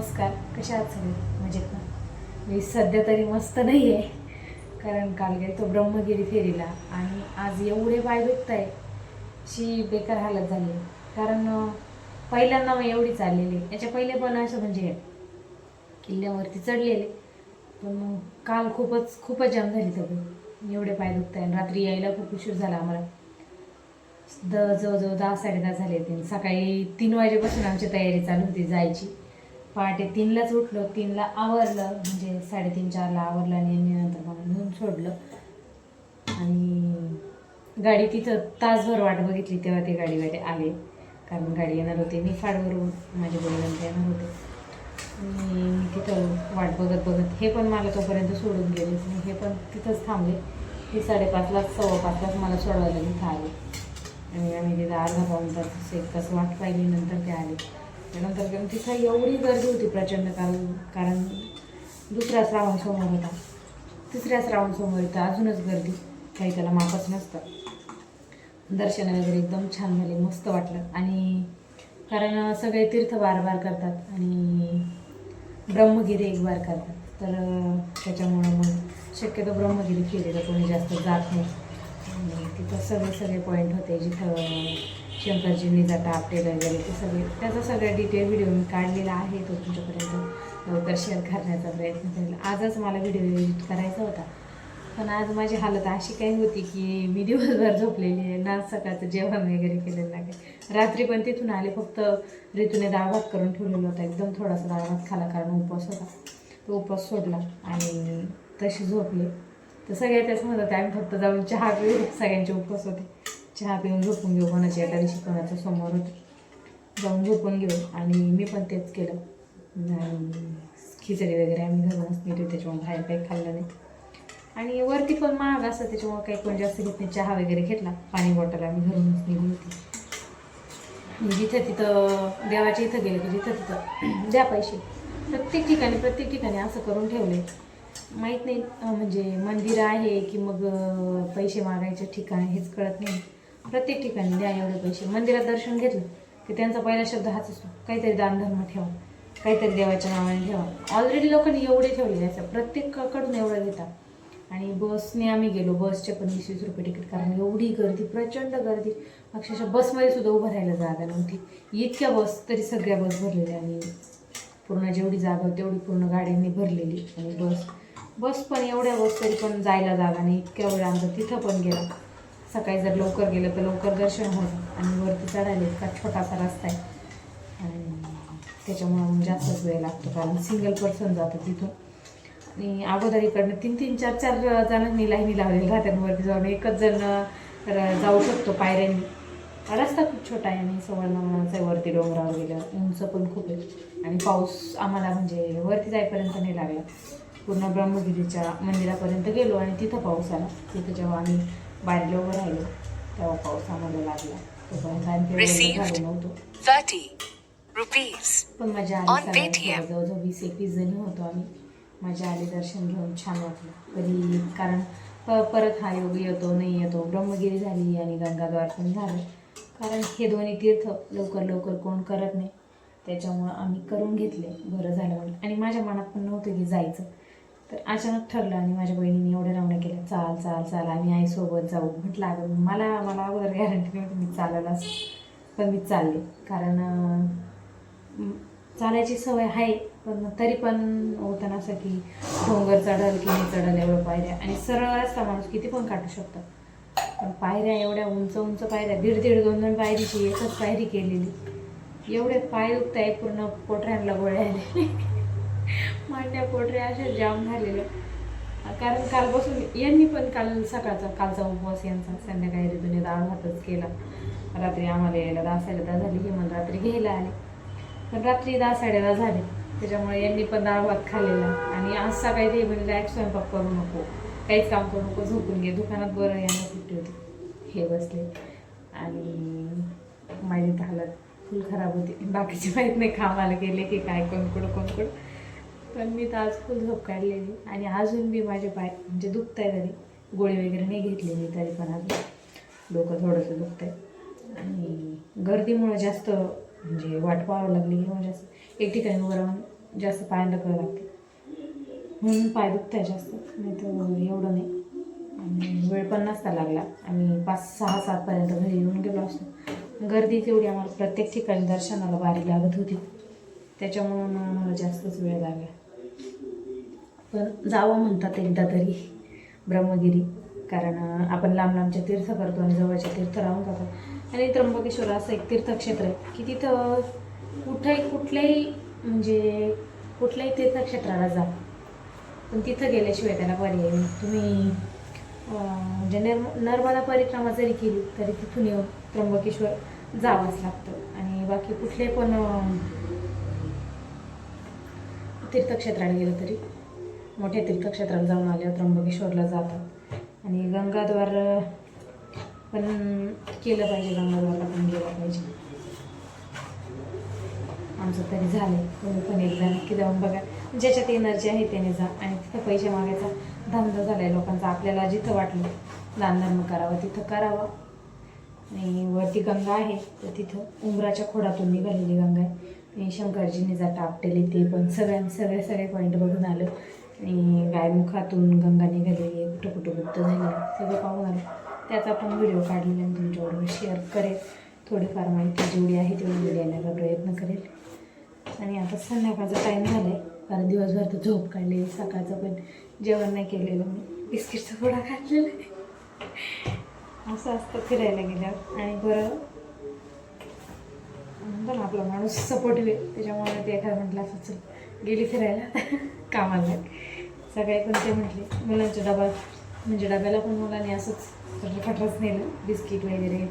नमस्कार. कशा आहात सगळे? मजेत ना? मी सध्या तरी मस्त नाही आहे, कारण काल गेलो ब्रह्मगिरी फेरीला आणि आज एवढे पाय दुखत आहे, शी बेकार हालत झाली. कारण पहिल्यांदा मी एवढी चाललेली, याच्या पहिले पण असं म्हणजे किल्ल्यावरती चढलेले, पण मग काल खूपच जाम झाली तब्येत. एवढे पाय दुखत आहे. रात्री यायला खूप उशीर झाला आम्हाला. जवळजवळ 10-10:30 झाले होते. सकाळी 3 वाजेपासून आमची तयारी चालू होती जायची. पहाटे 3लाच उठलो, 3ला आवरलं, म्हणजे 3:30-4ला आवरलं आणि नंतर मग घेऊन सोडलं. आणि गाडी तिथं तासभर वाट बघितली, तेव्हा ते गाडीवाले आले, कारण गाडी येणार होती. मी फाडवरून माझ्या बहिणीनंतर येणार होते. मी तिथं वाट बघत हे पण मला तोपर्यंत सोडून गेलेच नाही. हे पण तिथंच थांबले. ते 5:30लाच 5:15लाच मला सोडवायला तिथं आले आणि आम्ही तिथं अर्धा पाऊण तास 1 तास वाट पाहिली. नंतर ते आले. त्यानंतर तिथं एवढी गर्दी होती प्रचंड, कारण दुसरा श्रावण सोमवार होता. तिसऱ्या श्रावण सोमवार होता, अजूनच गर्दी, काही त्याला मापच नसतं. दर्शन वगैरे एकदम छान झाले, मस्त वाटलं. आणि कारण सगळे तीर्थ बार करतात आणि ब्रह्मगिरी 1 बार करतात, तर त्याच्यामुळं मग शक्यतो ब्रह्मगिरी फेरीला कोणी जास्त जात नाही. आणि तिथं सगळे पॉईंट होते जिथं शंकरजींनी जाता आपटे वगैरे, ते त्याचा सगळा डिटेल व्हिडिओ मी काढलेला आहे. तो तुमच्यापर्यंत लवकर शेअर करण्याचा प्रयत्न करेल. आजच मला व्हिडिओ एडिट करायचा होता, पण आज माझी हालत अशी काही होती की मी दिवसभर झोपलेली आहे ना, सकाळचं जेवण वगैरे केलेलं नाही. रात्री पण तिथून आले, फक्त ऋतूने डाळ भात करून ठेवलेला होता, एकदम थोडासा डाळ भात खाला, कारण उपवास होता. तो उपवास सोडला आणि तशी झोपले. तर सगळ्या त्याच म्हणत आम्ही फक्त जाऊन चहा पिऊ, सगळ्यांचे उपवास होते, चहा पिऊन झोपून घेऊ, कोणाच्या एखाद्याशी कोणाचं समोर होतं, जाऊन झोपून घेऊ. आणि मी पण तेच केलं. खिचडी वगैरे आम्ही घरूनच नेतो, त्याच्यामुळे बाहेर काही खाल्लं नाही. आणि वरती पण महाग असतं, त्याच्यामुळे काही कोण जास्त घेत नाही. चहा वगैरे घेतला, पाणी बॉटल आम्ही घरूनच नेली होती. जिथं तिथं देवाच्या इथं गेले की जिथं तिथं द्या पैसे, प्रत्येक ठिकाणी असं करून ठेवले. माहीत नाही म्हणजे मंदिर आहे की मग पैसे मागायचे ठिकाण, हेच कळत नाही. प्रत्येक ठिकाणी द्या एवढे पैसे. मंदिरात दर्शन घेतलं की त्यांचा पहिला शब्द हाच असतो, काहीतरी दानधर्म ठेवा, काहीतरी देवाच्या नावाने ठेवा. ऑलरेडी लोकांनी एवढे ठेवलेले असतात, प्रत्येकाकडून एवढं घेतात. आणि बसने आम्ही गेलो, बसचे पण 20-20 रुपये तिकीट, कारण एवढी गर्दी, प्रचंड गर्दी. अक्षरशः बसमध्ये सुद्धा उभं राहायला जागा नव्हती, इतक्या बस, तरी सगळ्या बस भरलेल्या. आणि पूर्ण जेवढी जागा होती तेवढी पूर्ण गाड्यांनी भरलेली. आणि बस पण एवढ्या बस, तरी पण जायला जागा नाही. इतक्या वेळ आमचं तिथं पण गेला. सकाळी जर लवकर गेलं तर लवकर दर्शन होतं, आणि वरती चढायला इतका छोटासा रस्ता आहे आणि त्याच्यामुळं जास्तच वेळ लागतो, कारण सिंगल पर्सन जातं तिथून. आणि अगोदर इकडनं 3-3, 4-4 जणांनी लाईनी लावलेली राहतात वरती जाऊन. एकच जण जाऊ शकतो पायऱ्यांनी. रस्ता खूप छोटा आहे आणि सवर्ण वरती डोंगरावर गेलं, उंच पण खूप आहे. आणि पाऊस आम्हाला म्हणजे वरती जाईपर्यंत नाही लागला. पूर्ण ब्रह्मगिरीच्या मंदिरापर्यंत गेलो आणि तिथं पाऊस आला. तिथं जेव्हा आम्ही बाहेर उभं राहिलो तेव्हा पाऊस आम्हाला लागला. तोपर्यंत आम्ही झालो नव्हतो. पण मजा आली. जवळजवळ 20-21 जणी होतो आम्ही. मजा आली, दर्शन घेऊन छान वाटलं. कधी कारण परत हा योग येतो नाही येतो. ब्रह्मगिरी झाली आणि गंगाद्वार पण झालं, कारण हे दोन्ही तीर्थ लवकर कोण करत नाही, त्याच्यामुळं आम्ही करून घेतले. बरं झालं म्हणून. आणि माझ्या मनात पण नव्हतं की जायचं, तर अचानक ठरलं. आणि माझ्या बहिणीने एवढ्या रावण्या केल्या, चाल आम्ही आईसोबत जाऊ. म्हटलं अगं मला अगोदर गॅरंटी नव्हती मी चालायला, पण मी चालले. कारण चालायची सवय आहे, पण तरी पण होतं असं की डोंगर चढल की नाही चढल एवढं पायऱ्या. आणि सरळ असता माणूस किती पण काढू शकतं, पण पायऱ्या एवढ्या उंच पायऱ्या, 1.5-1.5, 2-2 पायरीची एकच पायरी केलेली. एवढे पाय दुखत आहे, पूर्ण पोटऱ्यांना गोळ्या आले, मांड्या पोटऱ्या अशा जाम झालेल्या. कारण कालपासून यांनी पण कालचा उपवास यांचा, संध्याकाळी ऋतूने डाळ भातच केला. रात्री आम्हाला यायला 10-10:30 झाली. हे म्हणून रात्री घ्यायला आले, पण रात्री 10-10:30 झाले. त्याच्यामुळे यांनी पण डाळ भात खाल्लेला. आणि आज सकाळी ते म्हणजे डायरेक्ट स्वयंपाक करू नको, काहीच काम करू नको, झोपून घे. दुकानात बरं यांना सुट्टी होती, हे बसले. आणि माझी तर हालत फुल खराब होती. बाकीचे माहीत नाही कामाला गेले की काय, कोण, पण मी तर आज फुल झोप काढलेली. आणि अजून बी माझे पाय म्हणजे दुखत आहे, तरी गोळी वगैरे नाही घेतलेली, तरी पण अजून डोकं थोडंसं दुखत आहे. आणि गर्दीमुळं जास्त म्हणजे वाट पाहावं लागली. किंवा जास्त एक ठिकाणी उभं राहून जास्त पायांना कळ लागते म्हणून पाय दुखत आहे जास्त, नाही तर एवढं नाही. आणि वेळ पण नसता लागला, आम्ही 5, 6, 7पर्यंत घरी येऊन गेलो असतो. गर्दी तेवढी आम्हाला प्रत्येक ठिकाणी दर्शनाला बारी लागत होती, त्याच्यामुळं आम्हाला जास्तच वेळ लागला. पण जावं म्हणतात एकदा तरी ब्रह्मगिरी, कारण आपण लांब लांबचे तीर्थ करतो आणि जवळचे तीर्थ राहून जातो. आणि त्र्यंबकेश्वर असं एक तीर्थक्षेत्र आहे की तिथं कुठल्याही म्हणजे कुठल्याही तीर्थक्षेत्राला जा, पण तिथं गेल्याशिवाय त्याला पर्याय नाही. तुम्ही म्हणजे नर्मदा परिक्रमा जरी केली तरी तिथून येऊन त्र्यंबकेश्वर जावंच लागतं. आणि बाकी कुठले पण तीर्थक्षेत्राला गेलं तरी मोठ्या तीर्थक्षेत्राला जाऊन आल्यावर त्र्यंबकेश्वरला जातात. आणि गंगाद्वार पण केलं पाहिजे, गंगाद्वारला पण गेलं पाहिजे. आमचं तरी झालं, तुम्ही पण एकदा नक्की जाऊन बघा. ज्याच्यात एनर्जी आहे त्याने जा. आणि तिथं पैसे मागायचा धंदा झाला आहे लोकांचा. आपल्याला जिथं वाटलं दानधर्म करावं तिथं करावं. आणि वरती गंगा आहे तर तिथं उंबराच्या खोडातून निघालेली गंगा आहे. आणि शंकरजीने जा टापटेले ते पण सगळे पॉईंट बघून आलं. आणि गायमुखातून गंगा निघालेली आहे, कुठं कुठं बुद्ध झाले सगळं पाहून आलं. त्याचा पण व्हिडिओ काढलेला आणि तुमच्याबरोबर शेअर करेल. थोडीफार माहिती जेवढी आहे तेवढी देण्याचा प्रयत्न करेल. आणि आता संध्याकाळचा टाईम झाला आहे, कारण दिवसभर तर झोप काढली. सकाळचं पण जेवण नाही केलेलं, मी बिस्किटचा थोडा खाल्लेला आहे. असं असतं फिरायला गेल्यावर. आणि बरं म्हणतो ना आपला माणूस सपोर्टिव्ह आहे, त्याच्यामुळे ते एखादं म्हटलं असं चल गेली फिरायला कामाला. सगळे पण ते म्हटले. मुलांच्या डबा म्हणजे डब्याला पण मुलांनी असंच फटरच नेलं, बिस्किट वगैरे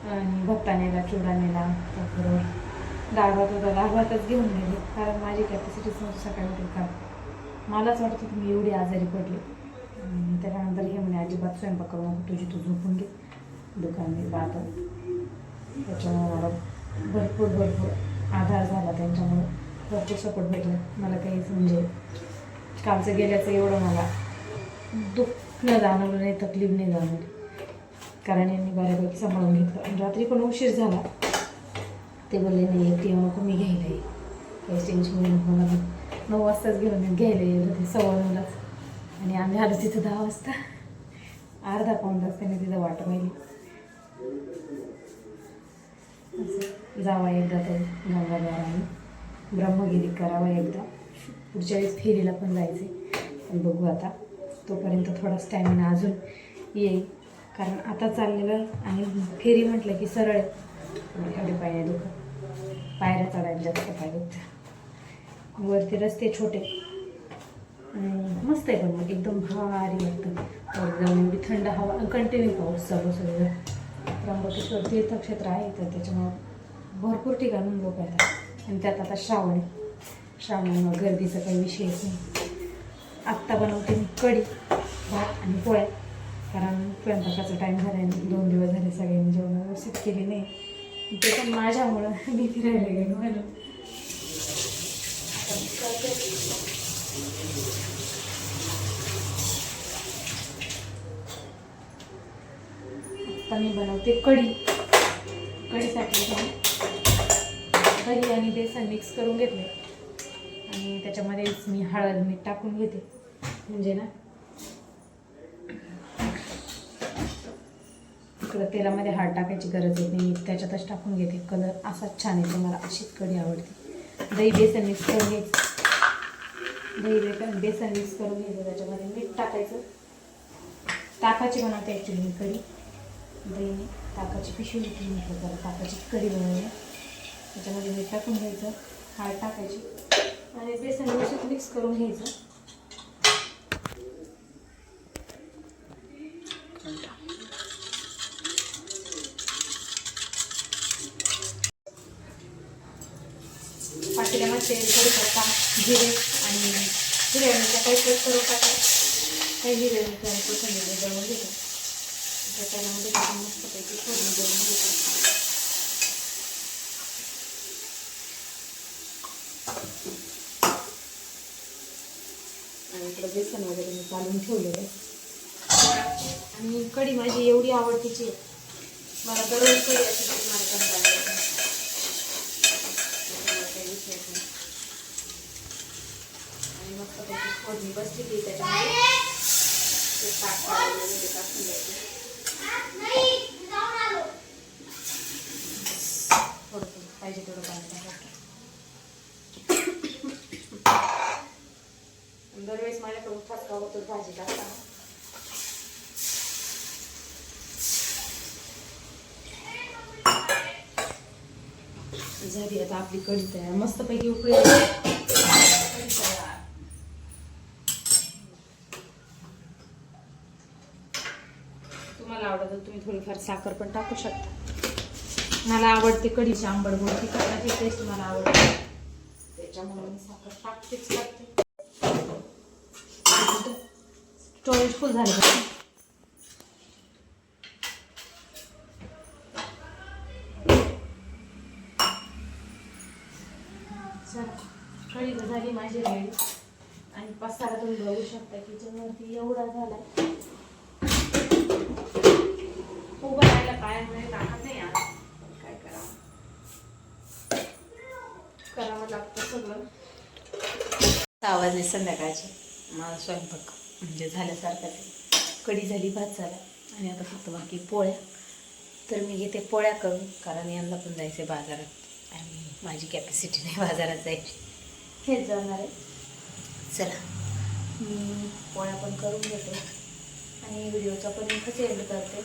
आणि भत्ता नेला, चिवडा नेला. त्याबरोबर डाळ भात होता, डाळ भातच घेऊन गेले, कारण माझी कॅपॅसिटीच नव्हती सकाळी उठून का. मलाच वाटतं की मी एवढी आजारी पडले. त्याच्यानंतर हे म्हणे अजिबात स्वयंपाक करू नको, तुझी तू झोपून घे, दुकान राहतं. त्याच्यामुळे मला भरपूर आधार झाला, त्यांच्यामुळे भरपूर सपोर्ट भेटला मला. काहीच म्हणजे कालचं गेल्याचं एवढं मला दुःख न जाणवलं नाही, तकलीफ नाही जाणवली, कारण यांनी बऱ्यापैकी सांभाळून घेतलं. आणि रात्री पण उशीर झाला, ते बोलले नाही एकटी येऊ नको, मी घ्यायला येईल, काही टेन्शन नाही मला. 9 वाजताच घेऊन घ्यायला येईल होते, 9:15. आणि आम्ही आलो तिथं 10 वाजता. अर्धा पाऊण तास त्याने तिथं वाट पाहिली. असं जावा एकदा तरी गंगाद्वाराने, ब्रह्मगिरी करावा एकदा. पुढच्या वेळेस फेरीला पण जायचे, पण बघू आता. तोपर्यंत थोडा स्टॅमिना अजून येईल, कारण आता चाललेलं. आणि फेरी म्हटलं की सरळ एवढे पाय नाही दुखत, पायऱ्या चढायला जास्त पाय दुखतात. वरती रस्ते छोटे मस्त आहे, पण मग एकदम भारी वाटतं. जाऊन एवढी थंड हवा, कंटिन्यू पाऊस चालू सगळं. त्र्यंबकेश्वर तीर्थक्षेत्र आहे तर त्याच्यामुळं भरपूर ठिकाणून लोक येतात. आणि त्यात आता श्रावणामुळे गर्दीचा काही विषयच नाही. आत्ता बनवते मी कढी, भात आणि पोळ्या, कारण स्वयंपाकाचा टाईम झाला आहे. 2 दिवस झाले सगळ्यांनी जेवण व्यवस्थित केली नाही, ते पण माझ्यामुळं मी फिरायला गेलो म्हणून. आता मी बनवते कढीसाठी दही आणि बेसन मिक्स करून घेतले. आणि त्याच्यामध्येच मी हळद मीठ टाकून घेते, म्हणजे ना इकडं तेलामध्ये हळद टाकायची गरज येत नाही, मी त्याच्यातच टाकून घेते. कलर असाच छान येतो, मला अशीच कढी आवडते. दही बेसन मिक्स करून घ्यायचं, बेसन मिक्स करून घ्यायचं, त्याच्यामध्ये मीठ टाकायचं. ताकाची बनवते ॲक्च्युली मी कढी, दही ताकाची पिशवी घेतली म्हटलं तर ताकाची कढी बनवली. त्याच्यामध्ये मीठ टाकून घ्यायचं, हळद टाकायची आणि बेसन व्यवस्थित मिक्स करून घ्यायचं. पातेल्यामध्ये कढीपत्ता, जिरे आणि हिरव्या काही पेस्ट करून टाका, काही हिरव्या मिरच्या कोथिंबीर दळून घेतो. त्या तेलामध्ये टाकून मस्तपैकी फोडणी देऊन घेतो. आणि इकडं बेसन वगैरे मी काढून ठेवलेलं आहे. आणि कढी माझी एवढी आवडतीची आहे, मला दररोज कढी अशी मला कंटाळा येतो. आणि मस्त त्याची फोडणी बसली की त्याच्यामध्ये ते ताट काढलेलं ते टाकून द्यायचं. थोडं पाहिजे तेवढं पाणी टाकायचं. दरवेळेस माझ्याकडून ठसका होतोच भाजी टाकताना. झाली आता आपली कढी तयार. मस्तपैकी उकळी कढी तयार. तुम्हाला आवडत तर तुम्ही थोडीफार साखर पण टाकू शकता. मला आवडते कढीची आंबट गोड तिखटाची टेस्ट मला आवडते, त्याच्यामुळे मी साखर टाकतेच टाकते. स्टोरेज फुल झालं का? कढी झाली माझी रेडी. आणि पसारा तुम्ही बघू शकता किचनवरती एवढा झाला. उभं राहायला पायामुळे ताकद नाही आज. काय करावं लागतं सगळं. 6 वाजले संध्याकाळचे. माझा स्वयंपाक म्हणजे झाल्यासारखा. कढी झाली, भात झाला आणि आता फक्त बाकी पोळ्या. तर मी घेते पोळ्या करून, कारण यांना पण जायचं आहे बाजारात आणि माझी कॅपॅसिटी नाही बाजारात जायची. हेच जाणार आहे. चला मी पोळ्या पण करून घेते आणि व्हिडिओचा पण इथंच एंड करते.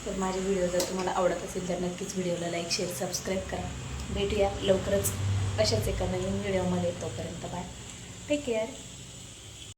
तर माझे व्हिडिओ जर तुम्हाला आवडत असेल तर नक्कीच व्हिडिओला लाईक, शेअर, सबस्क्राईब करा. भेटूया लवकरच अशाच एका नवीन व्हिडिओमध्ये. तोपर्यंत बाय, टेक केअर.